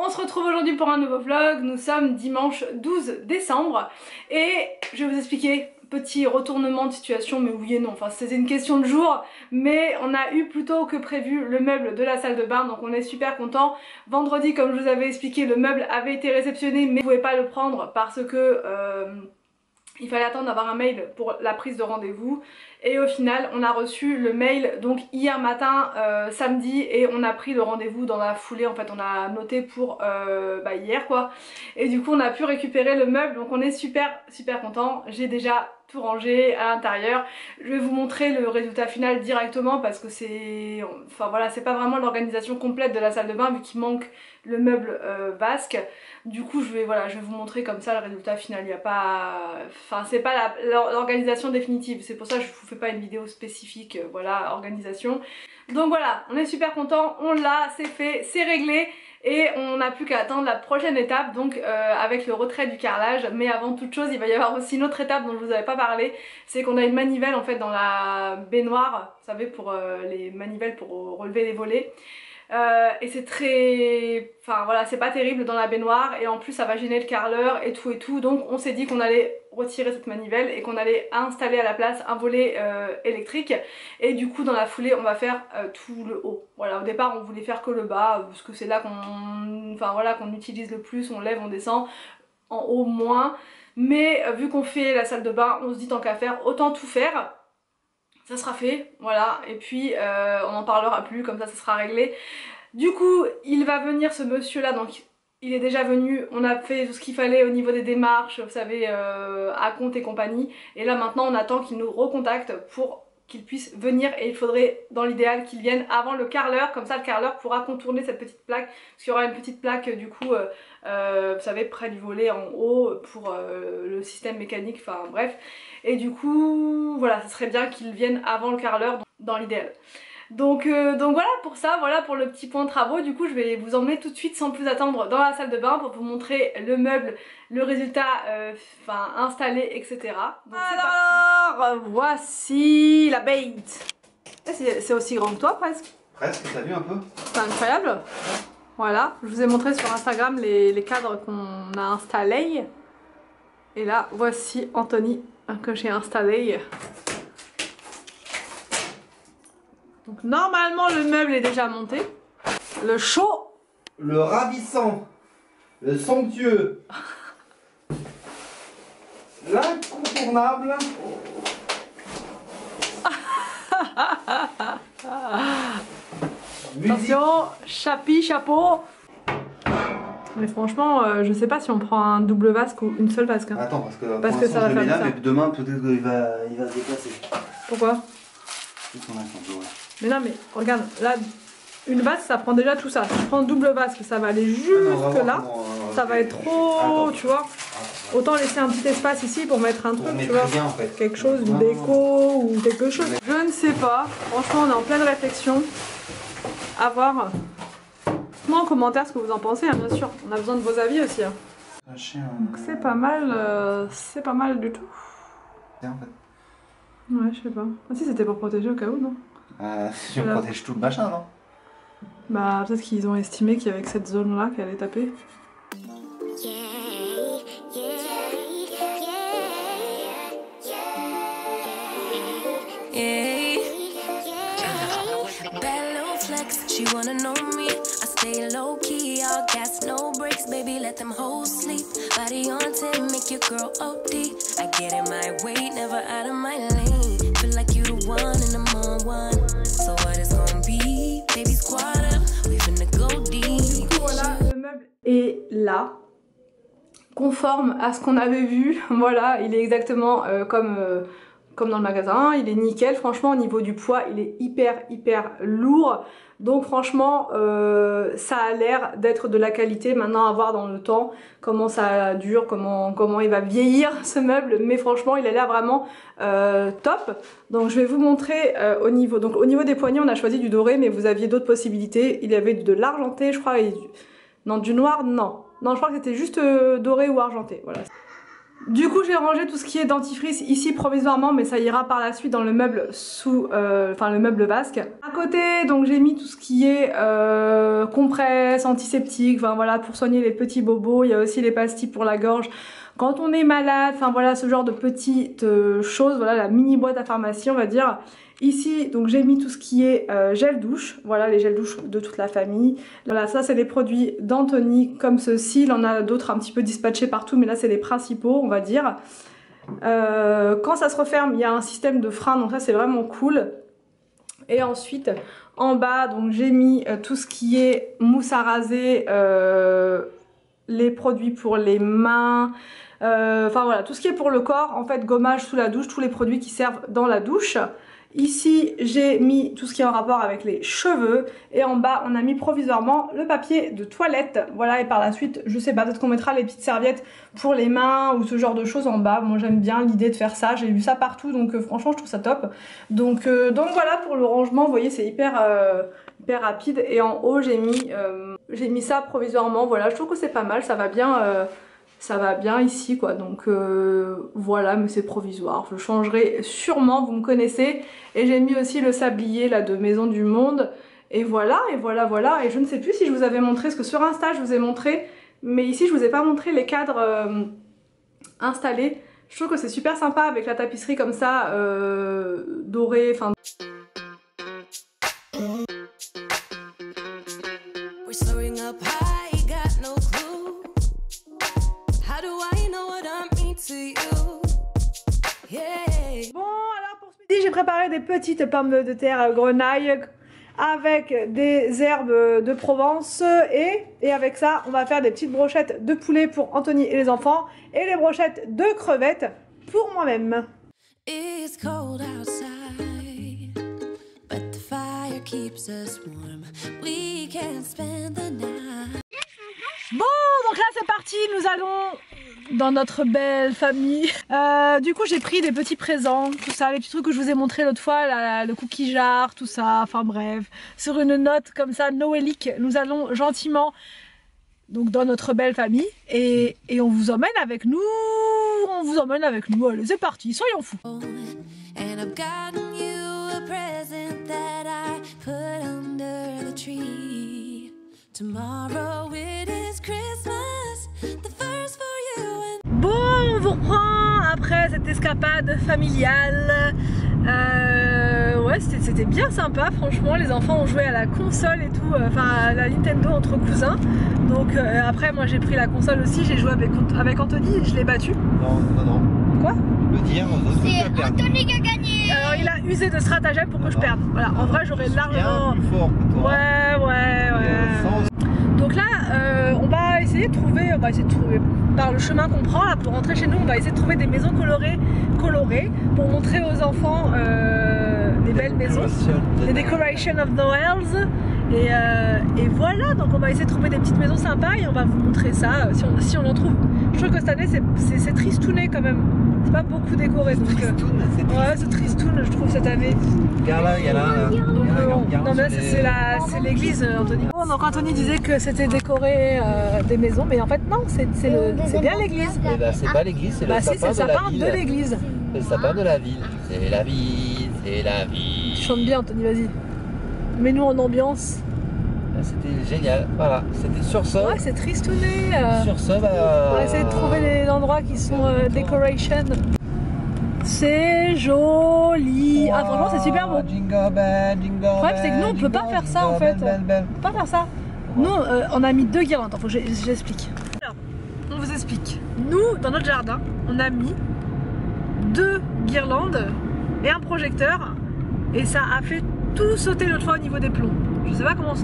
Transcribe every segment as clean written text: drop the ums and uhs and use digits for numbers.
On se retrouve aujourd'hui pour un nouveau vlog. Nous sommes dimanche 12 décembre et je vais vous expliquer petit retournement de situation, mais oui et non, enfin c'était une question de jour, mais on a eu plus tôt que prévu le meuble de la salle de bain, donc on est super content. Vendredi, comme je vous avais expliqué, le meuble avait été réceptionné, mais on ne pouvait pas le prendre parce que il fallait attendre d'avoir un mail pour la prise de rendez-vous. Et au final on a reçu le mail donc hier matin, samedi, et on a pris le rendez-vous dans la foulée. En fait on a noté pour hier quoi. Et du coup on a pu récupérer le meuble, donc on est super content. J'ai déjà tout rangé à l'intérieur. Je vais vous montrer le résultat final directement parce que c'est... Enfin voilà, c'est pas vraiment l'organisation complète de la salle de bain vu qu'il manque le meuble vasque. Du coup je vais vous montrer comme ça le résultat final. Il n'y a pas... Enfin c'est pas l'organisation définitive, c'est pour ça que je vous fais pas une vidéo spécifique, voilà, organisation. Donc voilà, on est super content, on l'a, c'est fait, c'est réglé. Et on n'a plus qu'à attendre la prochaine étape, donc avec le retrait du carrelage. Mais avant toute chose, il va y avoir aussi une autre étape dont je vous avais pas parlé. C'est qu'on a une manivelle en fait dans la baignoire, vous savez, pour les manivelles pour relever les volets. Et c'est très... Enfin voilà, c'est pas terrible dans la baignoire et en plus ça va gêner le carreleur et tout. Donc on s'est dit qu'on allait retirer cette manivelle et qu'on allait installer à la place un volet électrique. Et du coup dans la foulée on va faire tout le haut. Voilà, au départ on voulait faire que le bas parce que c'est là qu'on... Enfin voilà, qu'on utilise le plus, on lève, on descend, en haut moins. Mais vu qu'on fait la salle de bain, on se dit tant qu'à faire, autant tout faire. Ça sera fait, voilà, et puis on n'en parlera plus, comme ça sera réglé. Du coup, il va venir ce monsieur là, donc il est déjà venu, on a fait tout ce qu'il fallait au niveau des démarches, vous savez, à compte et compagnie. Et là maintenant on attend qu'il nous recontacte pour qu'il puisse venir, et il faudrait dans l'idéal qu'il vienne avant le carreleur, comme ça le carreleur pourra contourner cette petite plaque, parce qu'il y aura une petite plaque du coup, vous savez, près du volet en haut pour le système mécanique, enfin bref. Et du coup, voilà, ça serait bien qu'il vienne avant le carreleur dans l'idéal. Donc voilà pour ça, voilà pour le petit point de travaux. Du coup je vais vous emmener tout de suite sans plus attendre dans la salle de bain pour vous montrer le meuble, le résultat installé, etc. Donc, alors voici la bête. C'est aussi grand que toi presque. Presque, t'as vu un peu? C'est incroyable. Voilà, je vous ai montré sur Instagram les cadres qu'on a installés. Et là voici Anthony que j'ai installé. Donc normalement le meuble est déjà monté. Le chaud, le ravissant, le somptueux, l'incontournable. Attention, chapeau. Mais franchement, je sais pas si on prend un double vasque ou une seule vasque. Hein. Attends, parce que ça va faire là, ça. mais demain peut-être qu'il va se déplacer. Pourquoi? Mais non, mais regarde, là, une vasque ça prend déjà tout ça. Si je prends double vasque, ça va aller jusque là. Ça va être trop, tu vois. Autant laisser un petit espace ici pour mettre un truc, tu vois. Bien, en fait. Quelque chose, une déco ou quelque chose. Je ne sais pas. Franchement, on est en pleine réflexion. À voir. Dites-moi en commentaire ce que vous en pensez, hein, bien sûr. On a besoin de vos avis aussi. Hein. Donc c'est pas mal du tout. En fait. Ouais, je sais pas. Ah si, c'était pour protéger au cas où, non? Si on protège tout le machin, non? Bah peut-être qu'ils ont estimé qu'il y avait que cette zone là qui allait taper. She wanna know me, I stay low key, all gas, no brakes, baby, let them hoes sleep. Body on 10, make your girl OD. I get in my way, never out of my lane. Feel like you the one and I'm on one. So what is gonna be, baby, squad up, we finna go deep. Du coup voilà, le meuble est là, conforme à ce qu'on avait vu. Voilà, il est exactement comme dans le magasin, il est nickel. Franchement au niveau du poids il est hyper lourd. Donc franchement ça a l'air d'être de la qualité. Maintenant à voir dans le temps comment ça dure, comment il va vieillir ce meuble, mais franchement il a l'air vraiment top. Donc je vais vous montrer au niveau des poignées on a choisi du doré, mais vous aviez d'autres possibilités. Il y avait de l'argenté je crois, non du noir non, je crois que c'était juste doré ou argenté, voilà. Du coup j'ai rangé tout ce qui est dentifrice ici provisoirement, mais ça ira par la suite dans le meuble sous, enfin le meuble vasque. À côté donc j'ai mis tout ce qui est compresse, antiseptique, enfin voilà pour soigner les petits bobos. Il y a aussi les pastilles pour la gorge quand on est malade, enfin voilà ce genre de petites choses, voilà la mini boîte à pharmacie on va dire. Ici donc j'ai mis tout ce qui est gel douche, voilà les gels douche de toute la famille. Voilà ça c'est des produits d'Anthony comme ceci, il en a d'autres un petit peu dispatchés partout mais là c'est les principaux on va dire. Quand ça se referme il y a un système de frein donc ça c'est vraiment cool. Et ensuite en bas donc j'ai mis tout ce qui est mousse à raser, les produits pour les mains, enfin voilà tout ce qui est pour le corps en fait, gommage sous la douche, tous les produits qui servent dans la douche. Ici j'ai mis tout ce qui est en rapport avec les cheveux et en bas on a mis provisoirement le papier de toilette, voilà. Et par la suite je sais pas, peut-être qu'on mettra les petites serviettes pour les mains ou ce genre de choses en bas. Moi j'aime bien l'idée de faire ça, j'ai vu ça partout donc franchement je trouve ça top. Donc voilà pour le rangement, vous voyez c'est hyper rapide. Et en haut j'ai mis ça provisoirement, voilà je trouve que c'est pas mal, ça va bien ici quoi, donc voilà, mais c'est provisoire, je changerai sûrement, vous me connaissez. Et j'ai mis aussi le sablier là de Maison du Monde et voilà. Et je ne sais plus si je vous avais montré, parce que sur Insta je vous ai montré, mais ici je vous ai pas montré les cadres installés. Je trouve que c'est super sympa avec la tapisserie comme ça dorée, enfin j'ai préparé des petites pommes de terre grenaille avec des herbes de Provence et avec ça on va faire des petites brochettes de poulet pour Anthony et les enfants et les brochettes de crevettes pour moi-même. Bon donc là c'est parti, nous allons dans notre belle famille. Du coup j'ai pris des petits présents, tout ça, les petits trucs que je vous ai montré l'autre fois, le cookie jar, tout ça, enfin bref. Sur une note comme ça noélique, nous allons gentiment donc dans notre belle famille et on vous emmène avec nous. Allez c'est parti, soyons fous. Bon, on vous reprend après cette escapade familiale. Ouais, c'était bien sympa, franchement. Les enfants ont joué à la console et tout, enfin à la Nintendo entre cousins. Donc après, moi j'ai pris la console aussi, j'ai joué avec Anthony et je l'ai battu. Non. Quoi? Le dire aux autres. C'est Anthony qui a gagné. Alors il a usé de stratagème pour que je perde. Voilà, en vrai j'aurais largement. Bien plus fort que toi. Ouais. Donc là, on va essayer de trouver, par le chemin qu'on prend là pour rentrer chez nous, on va essayer de trouver des maisons colorées pour montrer aux enfants des belles maisons, les decorations of Noëls. Et voilà, donc on va essayer de trouver des petites maisons sympas et on va vous montrer ça si on en trouve. Je trouve que cette année c'est tristouné quand même, c'est pas beaucoup décoré. Donc, ouais, c'est tristoun je trouve cette année. Regarde là, il y a là. Non mais c'est l'église Anthony. Bon, donc Anthony disait que c'était décoré des maisons, mais en fait non, c'est bien l'église. Et bah c'est pas l'église, c'est le sapin de l'église. C'est le sapin de la ville. C'est la ville, c'est la ville. Tu chantes bien Anthony, vas-y. Mets-nous en ambiance. C'était génial, voilà, c'était sur ça. Ouais, c'est tristouné. Sur ça, on va essayer de trouver des endroits qui sont decoration. C'est joli. Ah franchement c'est super beau. Jingle bell, jingle bell. Le problème c'est que nous on peut pas faire ça en fait. On peut pas faire ça. Nous on a mis 2 guirlandes. Attends, faut que j'explique. Alors, on vous explique. Nous dans notre jardin on a mis 2 guirlandes et un projecteur et ça a fait tout sauter l'autre fois au niveau des plombs. Je sais pas comment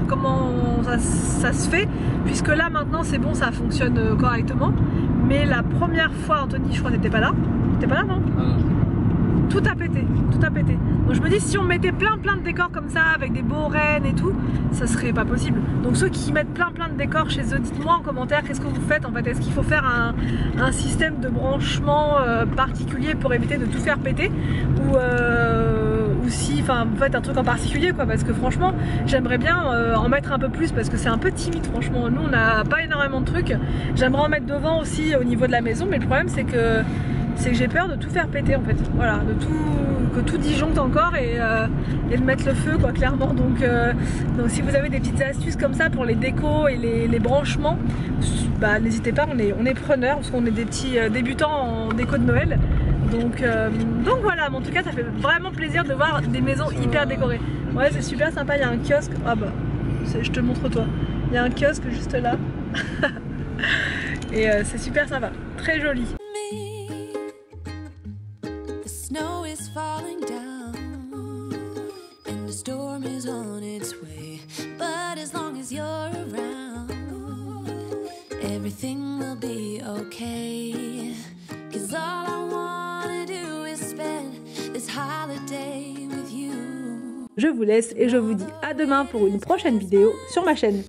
ça se fait, puisque là maintenant c'est bon, ça fonctionne correctement. Mais la première fois, Anthony, je crois que t'étais pas là. T'étais pas là, non? Tout a pété, tout a pété. Donc je me dis si on mettait plein de décors comme ça, avec des beaux rennes et tout, ça serait pas possible. Donc ceux qui mettent plein de décors chez eux, dites-moi en commentaire qu'est-ce que vous faites en fait. Est-ce qu'il faut faire un système de branchement particulier pour éviter de tout faire péter, ou si enfin vous faites un truc en particulier quoi, parce que franchement j'aimerais bien en mettre un peu plus parce que c'est un peu timide franchement. Nous on n'a pas énormément de trucs, j'aimerais en mettre devant aussi au niveau de la maison, mais le problème c'est que j'ai peur de tout faire péter en fait, voilà, que tout disjoncte encore et de mettre le feu quoi, clairement. Donc si vous avez des petites astuces comme ça pour les décos et les branchements, bah, n'hésitez pas, on est preneurs parce qu'on est des petits débutants en déco de Noël. Donc voilà, mais en tout cas ça fait vraiment plaisir de voir des maisons hyper décorées. Ouais, c'est super sympa, il y a un kiosque, ah bah je te montre toi, il y a un kiosque juste là. Et c'est super sympa, très joli. Snow is falling down and the storm is on its way, but as long as you're around everything will be okay, 'cause all I wanna do is spend this holiday with you. Je vous laisse et je vous dis à demain pour une prochaine vidéo sur ma chaîne.